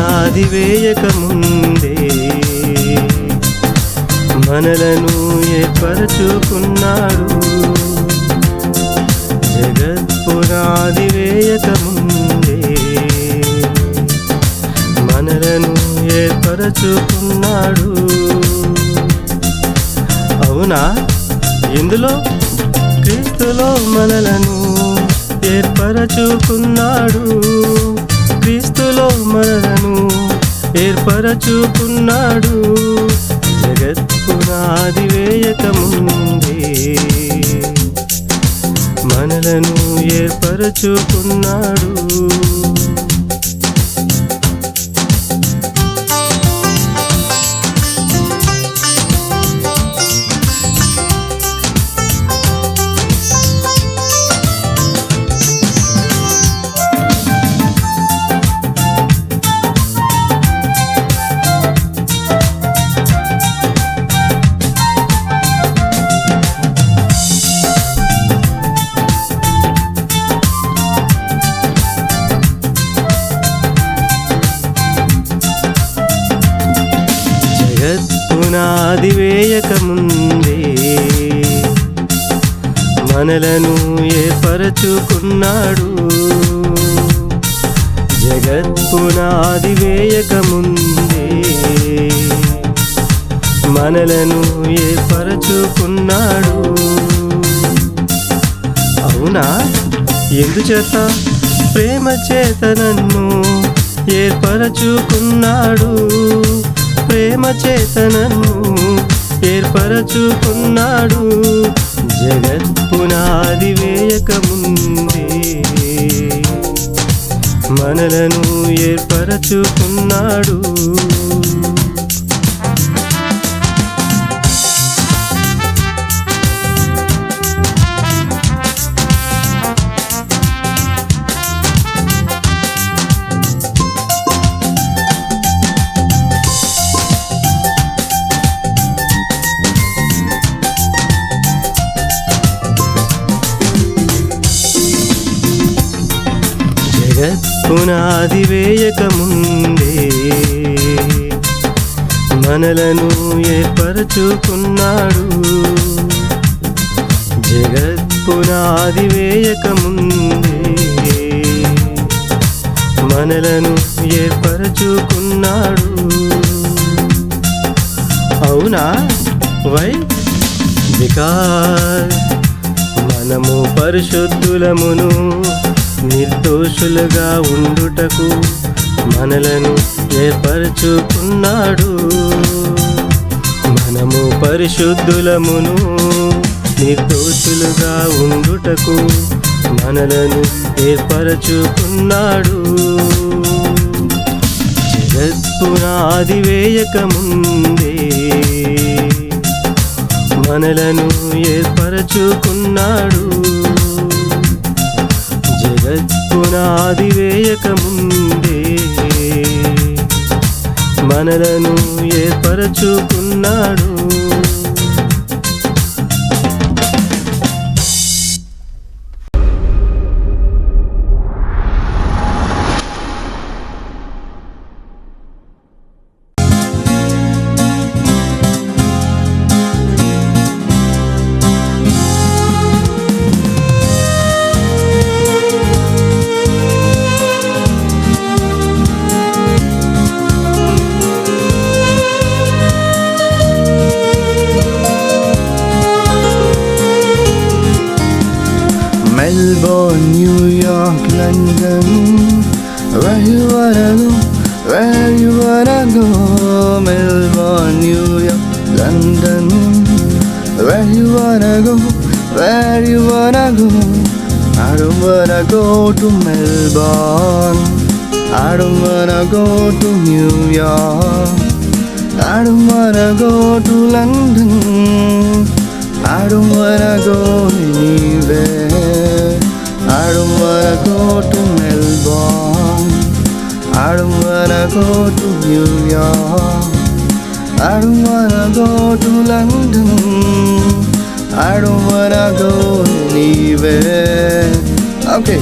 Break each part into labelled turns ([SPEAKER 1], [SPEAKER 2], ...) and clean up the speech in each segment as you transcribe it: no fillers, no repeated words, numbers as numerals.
[SPEAKER 1] పునాది వేయక ముందే మనలను ఏర్పరచుకున్నాడు. జగత్ పునాది వేయక ముందే మనలను ఏర్పరచుకున్నాడు. అవునా? ఎందులో? క్రీస్తులో మనలను ఏర్పరచుకున్నాడు. క్రీస్తులో మనలను ఏర్పరచుకున్నాడు. జగత్ పునాది వేయక ముందే మనలను ఏర్పరచుకున్నాడు. పునాది వేయక ముందే మనలను ఏర్పరచుకున్నాడు. జగత్ పునాది వేయక ముందే మనలను ఏర్పరచుకున్నాడు. అవునా? ఎందుచేత? ప్రేమ చేత నన్ను ఏర్పరచుకున్నాడు. ప్రేమ చేత నన్ను ఏర్పరచుకున్నాడు. జగత్ పునాది వేయక ముందే మనలను ఏర్పరచుకున్నాడు. జగత్ పునాది వేయక ముందే మనలను ఏర్పరచుకున్నాడు. జగత్ పునాది వేయక ముందే మనలను ఏర్పరచుకున్నాడు. అవునా? వై? బికాజ్ మనము పరిశుద్ధులమును నిర్దోషులుగా ఉండుటకు మనలను ఏర్పరచుకున్నాడు. మనము పరిశుద్ధులమును నిర్దోషులుగా ఉండుటకు మనలను ఏర్పరచుకున్నాడు. జగత్ పునాది వేయక ముందే మనలను ఏర్పరచుకున్నాడు. జగత్ పునాది వేయక ముందే మనలను ఏర్పరచుకున్నాడు.
[SPEAKER 2] Melbourne, New York, London. Where you wanna go? Where you wanna go? Melbourne, New York, London. Where you wanna go? Where you wanna go? I don't wanna go to Melbourne. I don't wanna go to New York. I don't wanna go to London. I don't wanna go anywhere. I don't wanna go to Melbourne. I don't wanna go to New York. I don't wanna go to London. I don't wanna go anywhere. Okay,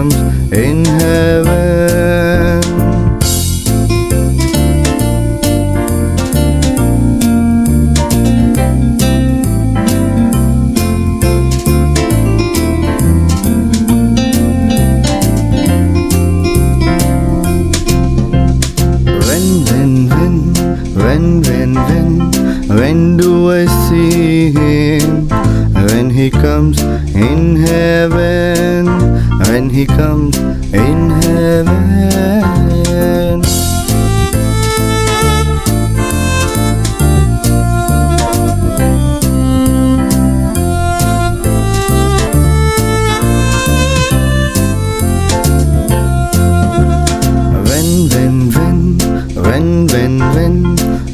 [SPEAKER 2] comes in heaven. When do I see him? When he comes in heaven. When he comes in heaven.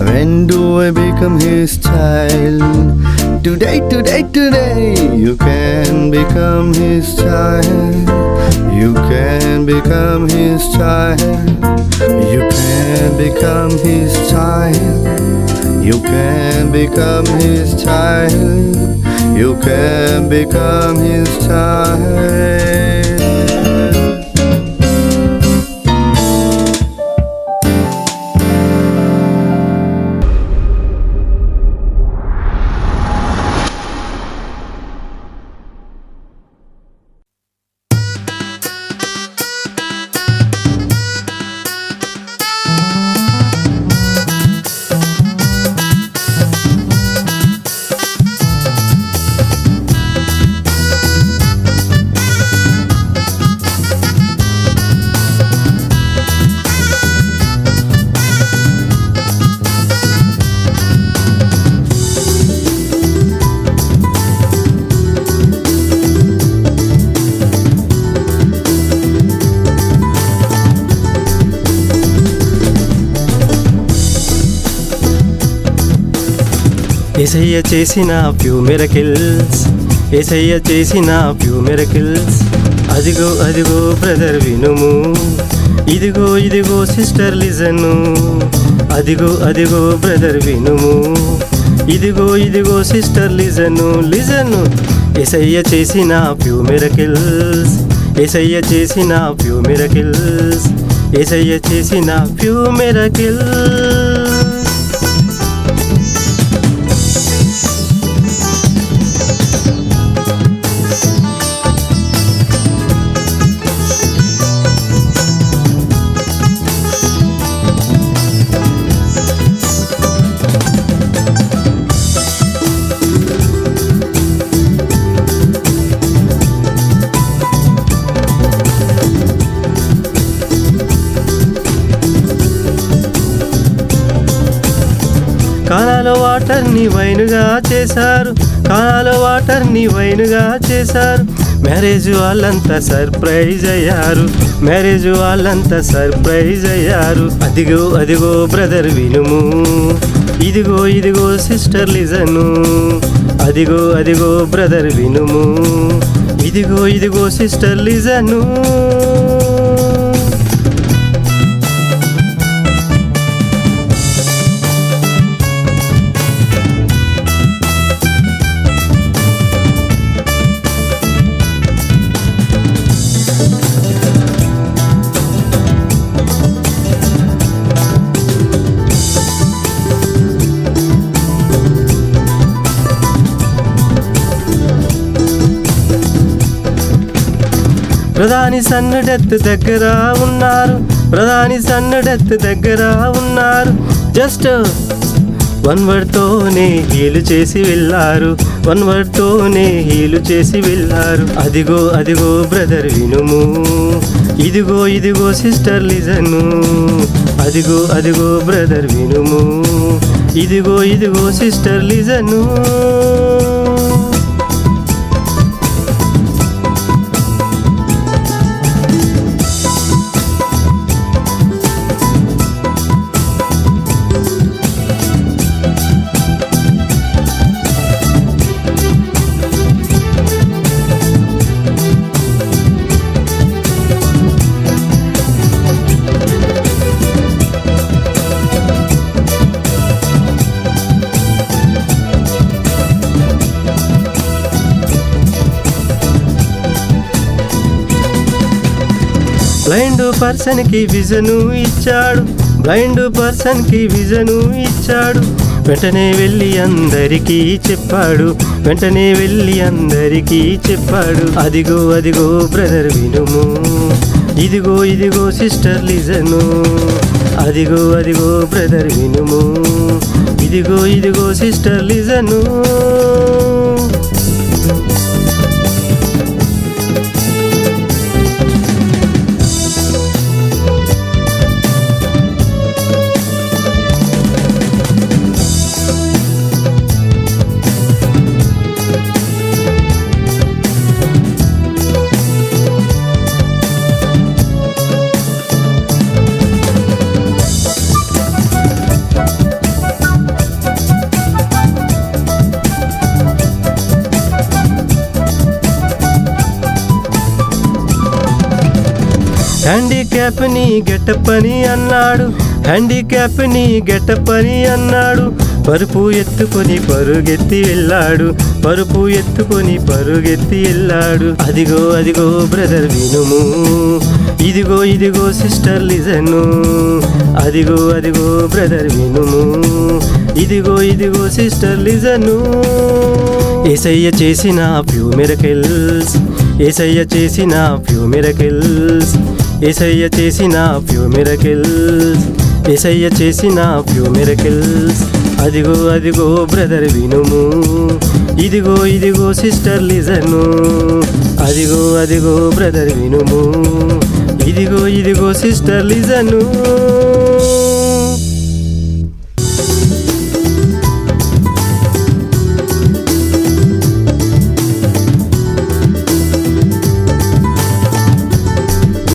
[SPEAKER 2] When do I become his child? Today, you can become his child. You can become his child. You can become his child. You can become his child. You can become his child.
[SPEAKER 1] యేసయ్య చేసిన few miracles, యేసయ్య చేసిన few miracles. అదిగో అదిగో brother వినుము, ఇదిగో ఇదిగో sister లిజను. అదిగో అదిగో brother వినుము, ఇదిగో ఇదిగో సిస్టర్ లిజను లిజను. యేసయ్య చేసిన ఫ్యూ మిరకిల్స్, యేసయ్య చేసిన ఫ్యూ మిరకిల్స్, యేసయ్య చేసిన ఫ్యూ మిరకిల్స్. కానాలో వాటర్ని వైనుగా చేశారు, కానాలో వాటర్ని వైనుగా చేశారు. మ్యారేజ్ వాళ్ళంతా సర్ప్రైజ్ అయ్యారు, మ్యారేజ్ వాళ్ళంతా సర్ప్రైజ్ అయ్యారు. అదిగో అదిగో బ్రదర్ వినుము, ఇదిగో ఇదిగో సిస్టర్ లిజను. అదిగో అదిగో బ్రదర్ వినుము, ఇదిగో ఇదిగో సిస్టర్ లిజను. ప్రధాని సన్ను డెత్ దగ్గర ఉన్నారు, ప్రధాని సన్ను డెత్ దగ్గర ఉన్నారు. జస్ట్ వన్ వర్డ్తోనే హీలు చేసి వెళ్ళారు, వన్ వర్డ్తోనే హీలు చేసి వెళ్ళారు. అదిగో అదిగో బ్రదర్ వినుము, ఇదిగో ఇదిగో సిస్టర్ లిజను. అదిగో అదిగో బ్రదర్ వినుము, ఇదిగో ఇదిగో సిస్టర్ లిజను. బ్లైండ్ పర్సన్ కి విజను ఇచ్చాడు, బ్లైండ్ పర్సన్ కి విజను ఇచ్చాడు. వెంటనే వెళ్ళి అందరికీ చెప్పాడు, వెంటనే వెళ్ళి అందరికీ చెప్పాడు. అదిగో అదిగో బ్రదర్ వినుము, ఇదిగో ఇదిగో సిస్టర్ లిజను. అదిగో అదిగో బ్రదర్ వినుము, ఇదిగో ఇదిగో సిస్టర్ లిజను. హ్యాండిక్యాప్ ని గెటప్ అని అన్నాడు, హ్యాండిక్యాప్ ని గెటప్ అని అన్నాడు. పరుపు ఎత్తుకొని పరుగెత్తి వెళ్ళాడు, పరుపు ఎత్తుకొని పరుగెత్తి వెళ్ళాడు. అదిగో అదిగో బ్రదర్ వినుము, ఇదిగో ఇదిగో సిస్టర్ లిజను. అదిగో అదిగో బ్రదర్ వినుము, ఇదిగో ఇదిగో సిస్టర్ లిజను. యేసయ్య చేసిన ఫ్యూ మిరకిల్స్, యేసయ్య చేసిన ఫ్యూ మిరకిల్స్, యేసయ్య చేసిన ఫ్యూ మిరకిల్స్, యేసయ్య చేసిన ఫ్యూ మిరకిల్స్. అదిగో అదిగో బ్రదర్ వినుము, ఇదిగో ఇదిగో సిస్టర్ లిజను. అదిగో అదిగో బ్రదర్ వినుము, ఇదిగో ఇదిగో సిస్టర్ లిజను.